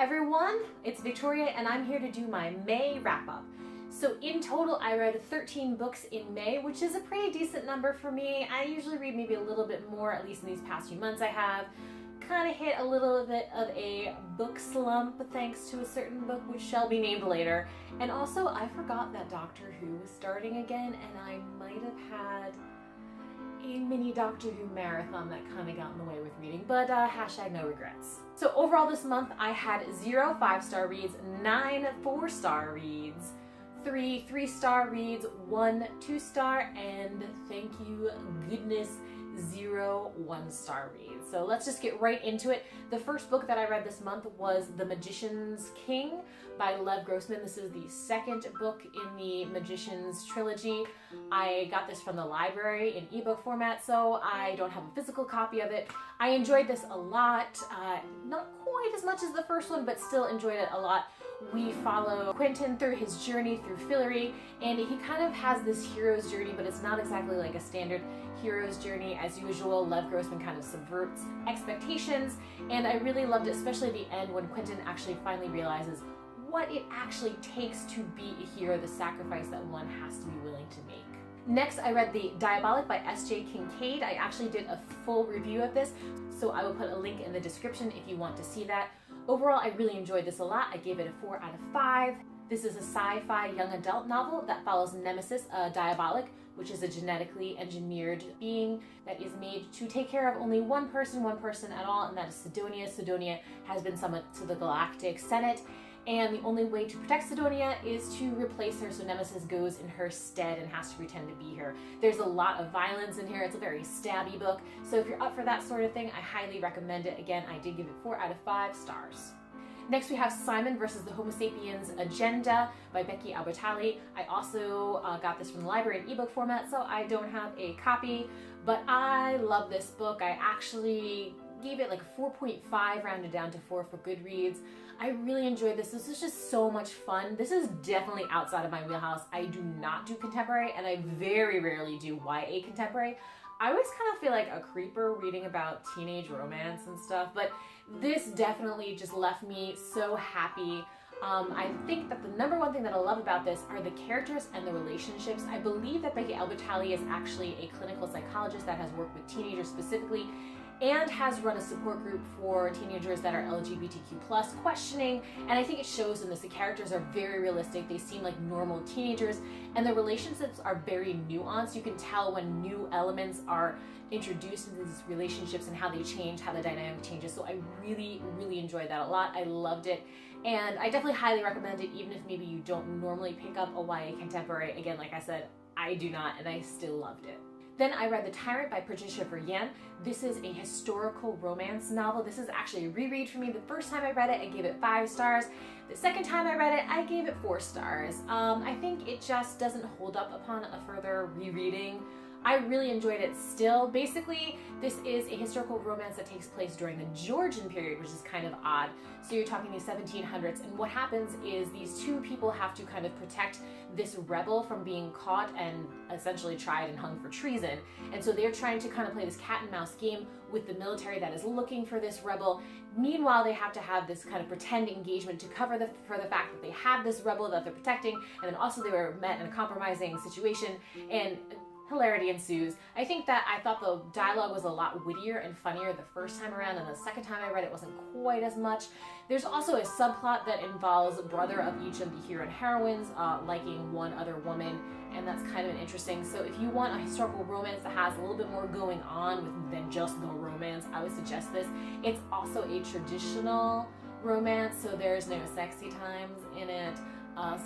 everyone, it's Victoria and I'm here to do my May wrap-up. So in total I read 13 books in May, which is a pretty decent number for me. I usually read maybe a little bit more, at least in these past few months I have. Kind of hit a little bit of a book slump thanks to a certain book which shall be named later. And also I forgot that Doctor Who was starting again and I might have had a mini Doctor Who marathon that kind of got in the way with reading, but hashtag no regrets. So overall this month I had 0 5-star reads, 9 4-star reads, 3 3-star reads, 1 2-star, and thank you goodness 0 1-star reads. So let's just get right into it. The first book that I read this month was The Magician's King by Lev Grossman. This is the second book in the Magician's trilogy. I got this from the library in ebook format, so I don't have a physical copy of it. I enjoyed this a lot, not quite as much as the first one, but still enjoyed it a lot. We follow Quentin through his journey through Fillory, and he kind of has this hero's journey, but it's not exactly like a standard hero's journey. As usual, Lev Grossman kind of subverts expectations, and I really loved it, especially at the end when Quentin actually finally realizes what it actually takes to be a hero, the sacrifice that one has to be willing to make. Next, I read The Diabolic by S.J. Kincaid. I actually did a full review of this, so I will put a link in the description if you want to see that. Overall, I really enjoyed this a lot. I gave it a 4 out of 5. This is a sci-fi young adult novel that follows Nemesis, a Diabolic, which is a genetically engineered being that is made to take care of only one person at all, and that is Sidonia. Sidonia has been summoned to the Galactic Senate, and the only way to protect Sidonia is to replace her, so Nemesis goes in her stead and has to pretend to be her. There's a lot of violence in here. It's a very stabby book, so if you're up for that sort of thing, I highly recommend it. Again, I did give it 4 out of 5 stars. Next we have Simon versus the Homo Sapiens Agenda by Becky Albertalli. I also got this from the library in ebook format, so I don't have a copy, but I love this book. I actually gave it like a 4.5 rounded down to 4 for Goodreads. I really enjoyed this. This is just so much fun. This is definitely outside of my wheelhouse. I do not do contemporary, and I very rarely do YA contemporary. I always kind of feel like a creeper reading about teenage romance and stuff, but this definitely just left me so happy. I think that the number one thing that I love about this are the characters and the relationships. I believe that Becky Albertalli is actually a clinical psychologist that has worked with teenagers specifically and has run a support group for teenagers that are LGBTQ+ questioning, and I think it shows in this. The characters are very realistic. They seem like normal teenagers, and the relationships are very nuanced. You can tell when new elements are introduced into these relationships and how they change, how the dynamic changes. So I really enjoyed that a lot. I loved it, and I definitely highly recommend it, even if maybe you don't normally pick up a YA contemporary. Again, like I said, I do not, and I still loved it. Then I read The Tyrant by Patricia Veryan. This is a historical romance novel. This is actually a reread for me. The first time I read it, I gave it 5 stars. The second time I read it, I gave it 4 stars. I think it just doesn't hold up upon a further rereading. I really enjoyed it still. Basically, this is a historical romance that takes place during the Georgian period, which is kind of odd. So you're talking the 1700s, and what happens is these two people have to kind of protect this rebel from being caught and essentially tried and hung for treason. And so they're trying to kind of play this cat and mouse game with the military that is looking for this rebel. Meanwhile, they have to have this kind of pretend engagement to cover for the fact that they have this rebel that they're protecting, and then also they were met in a compromising situation, and hilarity ensues. I thought the dialogue was a lot wittier and funnier the first time around, and the second time I read it wasn't quite as much. There's also a subplot that involves a brother of each of the hero and heroines liking one other woman, and that's kind of interesting. So if you want a historical romance that has a little bit more going on than just the romance, I would suggest this. It's also a traditional romance, so there's no sexy times in it.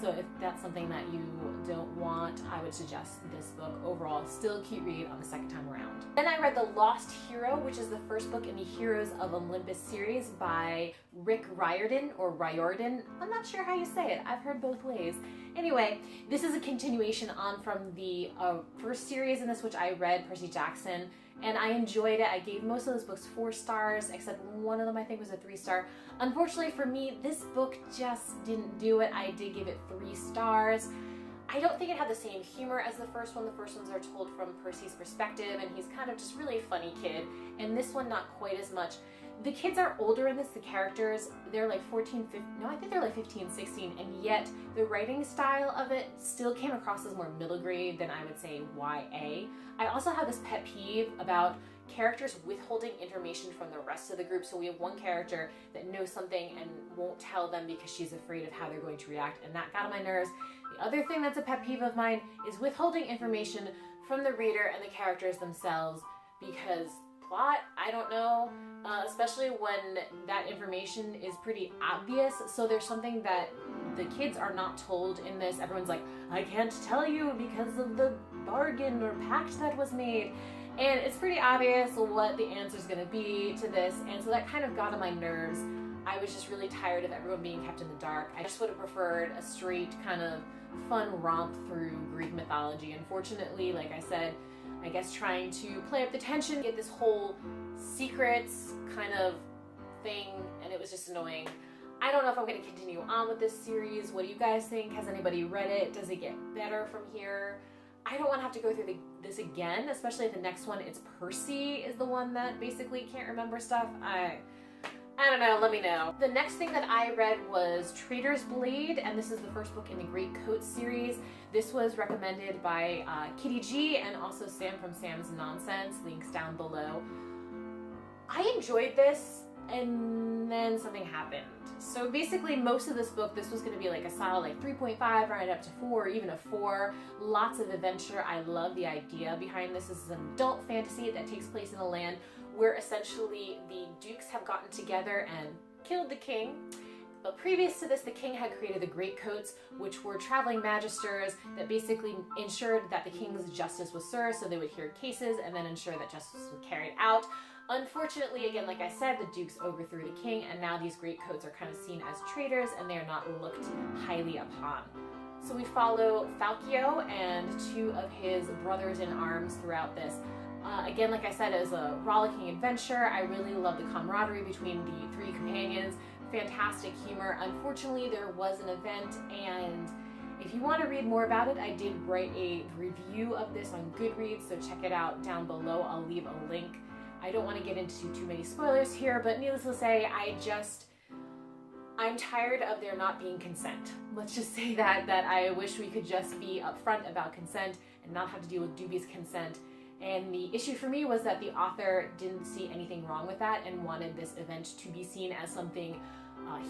So if that's something that you don't want, I would suggest this book. Overall, still a cute read on the second time around. Then I read The Lost Hero, which is the first book in the Heroes of Olympus series by Rick Riordan, or Riordan. I'm not sure how you say it. I've heard both ways. Anyway, this is a continuation on from the first series in this, which I read, Percy Jackson, and I enjoyed it. I gave most of those books 4 stars, except one of them I think was a 3-star. Unfortunately for me, this book just didn't do it. I did give it 3 stars. I don't think it had the same humor as the first one. The first ones are told from Percy's perspective, and he's kind of just really a funny kid, and this one not quite as much. The kids are older in this, the characters, they're like 14, 15, no, I think they're like 15, 16, and yet the writing style of it still came across as more middle grade than I would say YA. I also have this pet peeve about characters withholding information from the rest of the group. So we have one character that knows something and won't tell them because she's afraid of how they're going to react, and that got on my nerves. The other thing that's a pet peeve of mine is withholding information from the reader and the characters themselves, because plot, I don't know, especially when that information is pretty obvious. So there's something that the kids are not told in this. Everyone's like, I can't tell you because of the bargain or pact that was made. And it's pretty obvious what the answer is going to be to this. And so that kind of got on my nerves. I was just really tired of everyone being kept in the dark. I just would have preferred a straight kind of fun romp through Greek mythology. Unfortunately, like I said, I guess trying to play up the tension, get this whole secrets kind of thing, and it was just annoying. I don't know if I'm going to continue on with this series. What do you guys think? Has anybody read it? Does it get better from here? I don't want to have to go through this again, especially the next one. It's Percy is the one that basically can't remember stuff. I don't know, let me know. The next thing that I read was Traitor's Blade, and this is the first book in the Great Coat series. This was recommended by Kitty G and also Sam from Sam's Nonsense, links down below. I enjoyed this, and then something happened. So basically most of this book, this was going to be like a solid like 3.5 right up to 4, or even a 4. Lots of adventure. I love the idea behind this. This is an adult fantasy that takes place in a land where essentially the dukes have gotten together and killed the king. But previous to this, the king had created the Great Coats, which were traveling magisters that basically ensured that the king's justice was served, so they would hear cases and then ensure that justice was carried out. Unfortunately, again, like I said, the dukes overthrew the king, and now these Great Coats are kind of seen as traitors, and they are not looked highly upon. So we follow Falkio and 2 of his brothers in arms throughout this. Again, like I said, it was a rollicking adventure. I really love the camaraderie between the 3 companions. Fantastic humor. Unfortunately, there was an event, and if you want to read more about it, I did write a review of this on Goodreads, so check it out down below. I'll leave a link. I don't want to get into too many spoilers here, but needless to say, I'm tired of there not being consent. Let's just say that I wish we could just be upfront about consent and not have to deal with dubious consent. And the issue for me was that the author didn't see anything wrong with that and wanted this event to be seen as something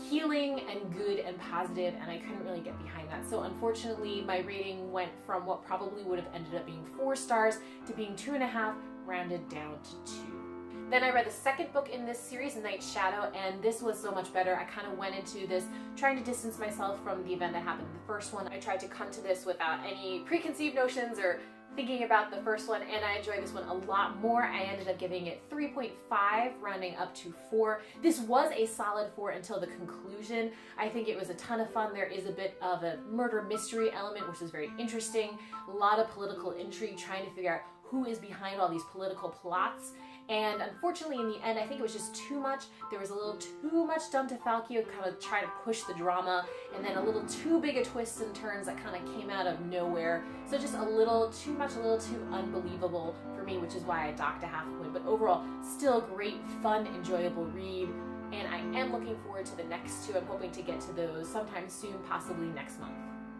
healing and good and positive, and I couldn't really get behind that. So unfortunately, my rating went from what probably would have ended up being 4 stars to being 2.5, rounded down to 2. Then I read the second book in this series, Night Shadow, and this was so much better. I kind of went into this trying to distance myself from the event that happened in the first one. I tried to come to this without any preconceived notions or thinking about the first one, and I enjoyed this one a lot more. I ended up giving it 3.5, rounding up to 4. This was a solid 4 until the conclusion. I think it was a ton of fun. There is a bit of a murder mystery element, which is very interesting. A lot of political intrigue, trying to figure out who is behind all these political plots. And unfortunately, in the end, I think it was just too much. There was a little too much done to Falkio, kind of try to push the drama, and then a little too big a twists and turns that kind of came out of nowhere. So just a little too much, a little too unbelievable for me, which is why I docked a half point. But overall, still great, fun, enjoyable read. And I am looking forward to the next 2. I'm hoping to get to those sometime soon, possibly next month.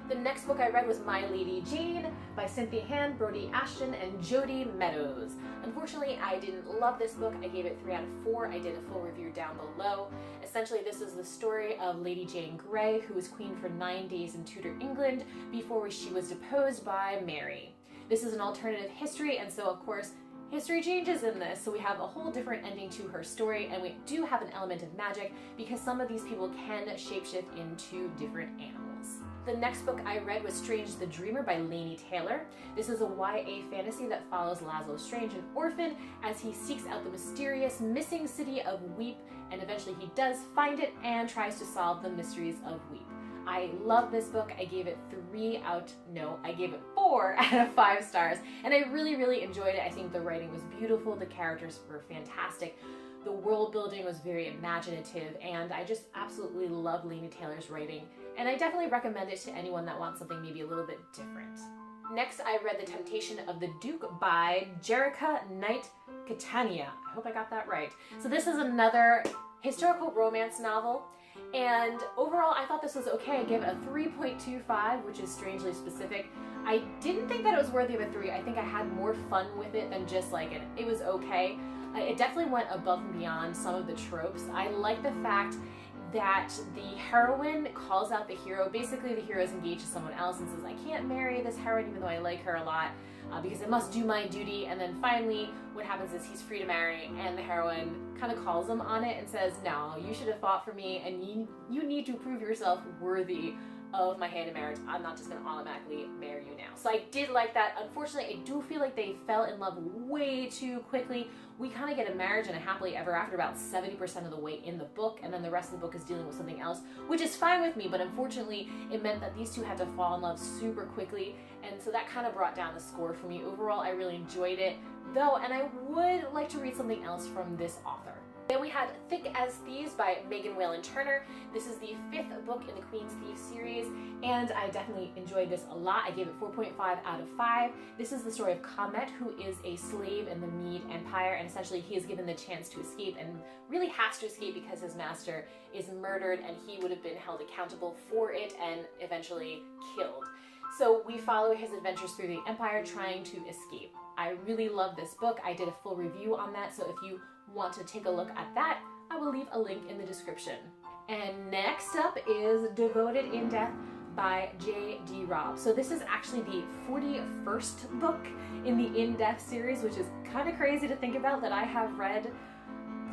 The next book I read was My Lady Jane by Cynthia Hand, Brody Ashton, and Jodi Meadows. Unfortunately, I didn't love this book. I gave it 3 out of 4. I did a full review down below. Essentially, this is the story of Lady Jane Grey, who was queen for 9 days in Tudor England before she was deposed by Mary. This is an alternative history, and so of course, history changes in this, so we have a whole different ending to her story, and we do have an element of magic because some of these people can shapeshift into different animals. The next book I read was Strange the Dreamer by Laini Taylor. This is a YA fantasy that follows Laszlo Strange, an orphan, as he seeks out the mysterious missing city of Weep, and eventually he does find it and tries to solve the mysteries of Weep. I love this book. I gave it 4 out of 5 stars, and I really, really enjoyed it. I think the writing was beautiful, the characters were fantastic, the world building was very imaginative, and I just absolutely love Laini Taylor's writing, and I definitely recommend it to anyone that wants something maybe a little bit different. Next, I read The Temptation of the Duke by Jerrica Knight Catania. I hope I got that right. So this is another historical romance novel, and overall I thought this was okay. I gave it a 3.25, which is strangely specific. I didn't think that it was worthy of a 3. I think I had more fun with it than just like it. It was okay. It definitely went above and beyond some of the tropes. I like the fact that the heroine calls out the hero. Basically, the hero is engaged to someone else and says, I can't marry this heroine even though I like her a lot because I must do my duty. And then finally, what happens is he's free to marry, and the heroine kind of calls him on it and says, no, you should have fought for me, and you need to prove yourself worthy of my hand in marriage. I'm not just going to automatically marry you now. So I did like that. Unfortunately, I do feel like they fell in love way too quickly. We kind of get a marriage and a happily ever after about 70% of the way in the book, and then the rest of the book is dealing with something else, which is fine with me, but unfortunately it meant that these two had to fall in love super quickly, and so that kind of brought down the score for me. Overall, I really enjoyed it, though, and I would like to read something else from this author. Then we had Thick as Thieves by Megan Whalen Turner. This is the 5th book in the Queen's Thief series, and I definitely enjoyed this a lot. I gave it 4.5 out of 5. This is the story of Comet, who is a slave in the Mede Empire, and essentially he is given the chance to escape, and really has to escape because his master is murdered, and he would have been held accountable for it and eventually killed. So we follow his adventures through the Empire trying to escape. I really love this book. I did a full review on that, so if you want to take a look at that, I will leave a link in the description. And next up is Devoted in Death by J.D. Robb. So this is actually the 41st book in the In Death series, which is kind of crazy to think about that I have read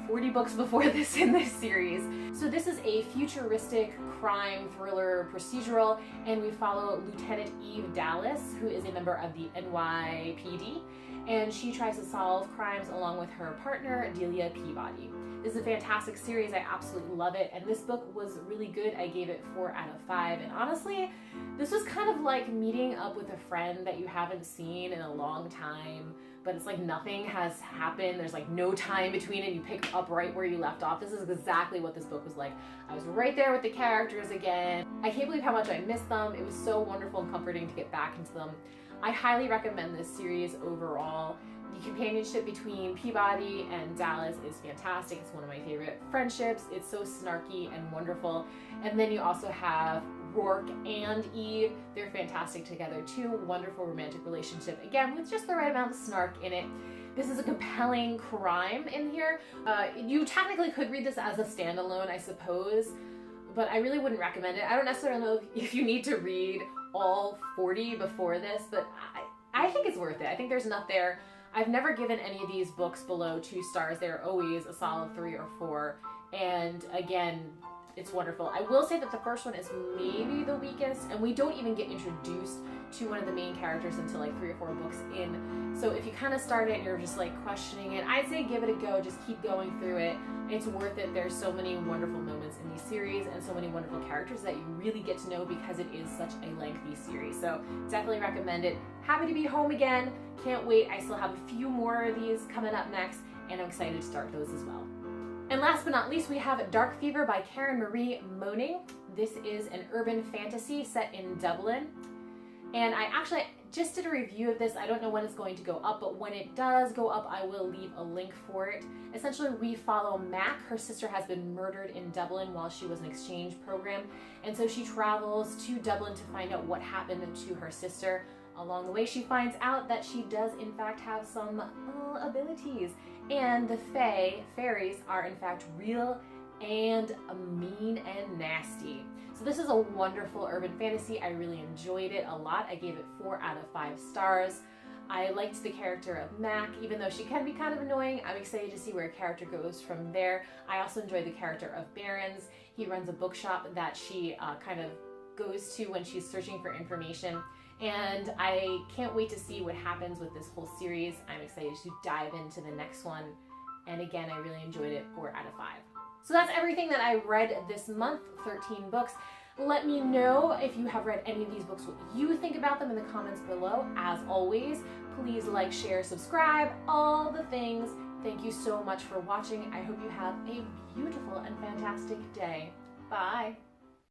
40 books before this in this series. So this is a futuristic crime thriller procedural, and we follow Lieutenant Eve Dallas, who is a member of the NYPD, and she tries to solve crimes along with her partner, Delia Peabody. This is a fantastic series. I absolutely love it, and this book was really good. I gave it 4 out of 5, and honestly, this was kind of like meeting up with a friend that you haven't seen in a long time, but it's like nothing has happened. There's like no time between it. You pick up right where you left off. This is exactly what this book was like. I was right there with the characters again. I can't believe how much I missed them. It was so wonderful and comforting to get back into them. I highly recommend this series overall. The companionship between Peabody and Dallas is fantastic. It's one of my favorite friendships. It's so snarky and wonderful. And then you also have Rourke and Eve. They're fantastic together too. Wonderful romantic relationship, again, with just the right amount of snark in it. This is a compelling crime in here. You technically could read this as a standalone, I suppose, but I really wouldn't recommend it. I don't necessarily know if you need to read all 40 before this, but I think it's worth it. I think there's enough there. I've never given any of these books below 2 stars. They're always a solid 3 or 4. And again, it's wonderful. I will say that the first one is maybe the weakest, and we don't even get introduced to one of the main characters until like 3 or 4 books in. So if you kind of start it and you're just like questioning it, I'd say give it a go. Just keep going through it. It's worth it. There's so many wonderful moments in these series and so many wonderful characters that you really get to know because it is such a lengthy series. So definitely recommend it. Happy to be home again. Can't wait. I still have a few more of these coming up next, and I'm excited to start those as well. And last but not least, we have Dark Fever by Karen Marie Moning. This is an urban fantasy set in Dublin. And I actually just did a review of this. I don't know when it's going to go up, but when it does go up, I will leave a link for it. Essentially, we follow Mac. Her sister has been murdered in Dublin while she was in an exchange program. And so she travels to Dublin to find out what happened to her sister. Along the way, she finds out that she does in fact have some abilities. And the fairies are in fact real and mean and nasty. So this is a wonderful urban fantasy. I really enjoyed it a lot. I gave it 4 out of 5 stars. I liked the character of Mac, even though she can be kind of annoying. I'm excited to see where a character goes from there. I also enjoyed the character of Barons. He runs a bookshop that she kind of goes to when she's searching for information. And I can't wait to see what happens with this whole series. I'm excited to dive into the next one. And again, I really enjoyed it. 4 out of 5. So that's everything that I read this month, 13 books. Let me know if you have read any of these books, what you think about them in the comments below. As always, please like, share, subscribe, all the things. Thank you so much for watching. I hope you have a beautiful and fantastic day. Bye.